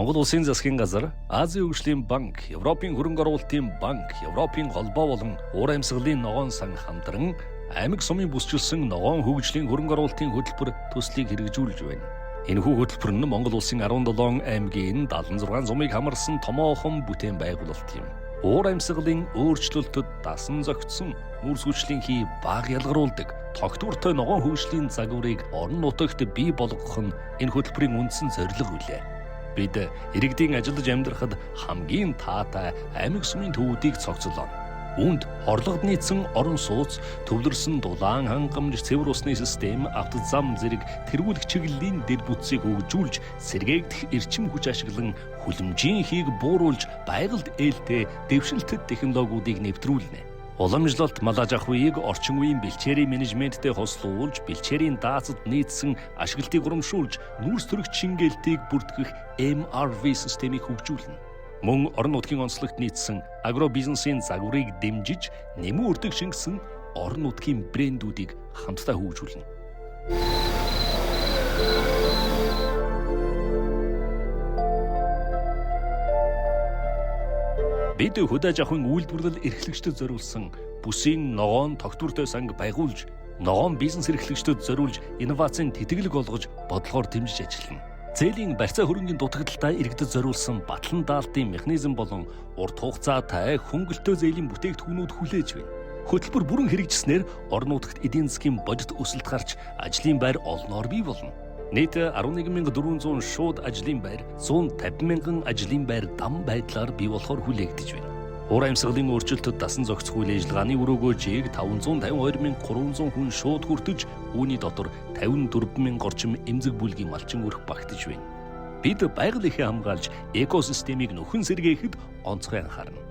Монгол Улсын засгийн газар, Азийн хөгжлийн банк, Европын хөрөнгө оруулалтын банк, Европын холбоо болон уур амьсгалын ногоон сан хамтран аймаг сумын бүсчилсэн ногоон хөгжлийн хөрөнгө оруулалтын хөтөлбөр төслийг хэрэгжүүлж байна. Энэхүү хөтөлбөр нь Монгол Улсын 17 аймгийн 76 сумыг хамарсан томоохон бүтээн байгуулалт юм. Уур амьсгалын өөрчлөлтөд дасан зохицсон нүүрс хүчлийнхий бага ялгаруулдаг тогтвортой ногоон хөгжлийн загварыг орон нутагт бий болгох нь энэ хөтөлбөрийн үндсэн зорилго үлээ. Бид иргэдийн ажиллаж амьдрахад хамгийн таатай аймаг сумын төвүүдийг цогцолоо. Үүнд орлогод нийцсэн орон сууц, төвлөрсөн дулаан хангамж, цэвэр усны систем, автозам зэрэг тэргүүлэх чиглэлийн дэд бүтцийг хөгжүүлж, сэргээгдэх эрчим хүч ашиглан хүлэмжийн хийг бууруулж, байгальд ээлтэй дэвшилтэд технологиудыг нэвтрүүлнэ. Уламжлалт малаж авах үеийг орчин үеийн бэлчээрийн менежменттэй хослуулж, бэлчээрийн даацад нийцсэн ашиглалтыг урамшуулж, нүүрс төрөх шингээлтийг бүртгэх MRV системийг хөгжүүлнэ. Мөн орон нутгийн онцлогт нийцсэн агро бизнесийн загварыг дэмжиж, нэмэн үрдэг шингэсэн орон нутгийн брэндүүдийг хамтдаа хөгжүүлнэ. Бид хөдөөж авахын үйлдвэрлэл эрхлэгчдэд зориулсан бүсийн ногоон тогтвортой санг байгуулж, ногоон бизнес эрхлэгчдэд зориулж инновацийн тэтгэлэг олгож, бодлогоор дэмжиж ажиллана. Зээлийн барьцаа хөрөнгийн дутагдaltaа иргэдэд зориулсан батлан даалтын механизм болон урт хугацаатай хөнгөлтөө зээлийн бүтээгдэхүүнүүд хүлээж байна. Хөтөлбөр бүрэн хэрэгжснээр орон нутагт эдийн засгийн бодит өсөлт гарч, ажлын байр олноор бий болно. Нийт 11,400 шууд ажлын байр, 150,000 ажлын байр дам байдлаар бий болохоор хүлээгдэж байна. Уур амьсгалын өөрчлөлтөд дасан зохицох үйл ажиллагааны өрөөгөөжийг 552,300 хүн шууд хүртэж, үүний дотор 54,000 орчим эмзэг бүлгийн малчин өрх багтаж байна. Бид байгаль эрхээ хамгаалж, экосистемийг нөхөн сэргээхэд онцгой анхаарна.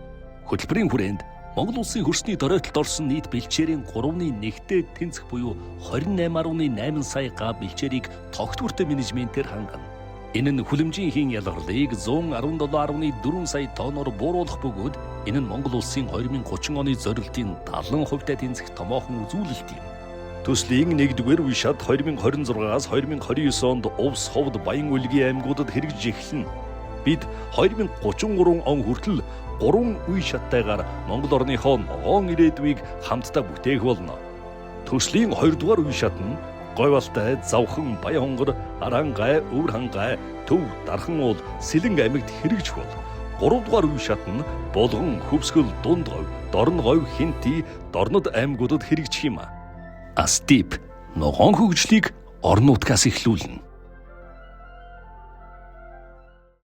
Хөтөлбөрийн хүрээнд Монгол Улсын хөрсний доройтолд орсон нийт бэлчээрийн 3/1-тэй тэнцэх буюу 28.8 сая га бэлчээрийг тогтвортой менежментээр хангана. Энэ нь хүлэмжийн хийн ялгарлыг 117.4 сая тонноор бууруулах бөгөөд энэ нь Монгол Улсын 2030 оны зорилтын 70%-тай тэнцэх томоохон үзүүлэлт юм. Төслийн 1-р үе шат 2026-аас 29 онд Увс, Ховд, Баян Улгийн аймагуудад хэрэгжиж эхэлнэ. Бид 2033 он хүртэл 3 үе шаттайгаар Монгол орныхоо ногоон ирээдүйг хамтдаа бүтээх болно. Төслийн 2-р үе шат нь Говьалтай, Завхан, Баян-Хонгор, Арангай, Өвөр хангай, Төв, Дархан уул, Сэлэнг аймагт хэрэгжих бол 3-р үе шат нь Булган, Хөвсгөл, Дунд говь, Дорн говь, Хинти, Дорнод аймагуудад хэрэгжих юм. Астип ногоон хөгжлийг орон нутгаас эхлүүлнэ.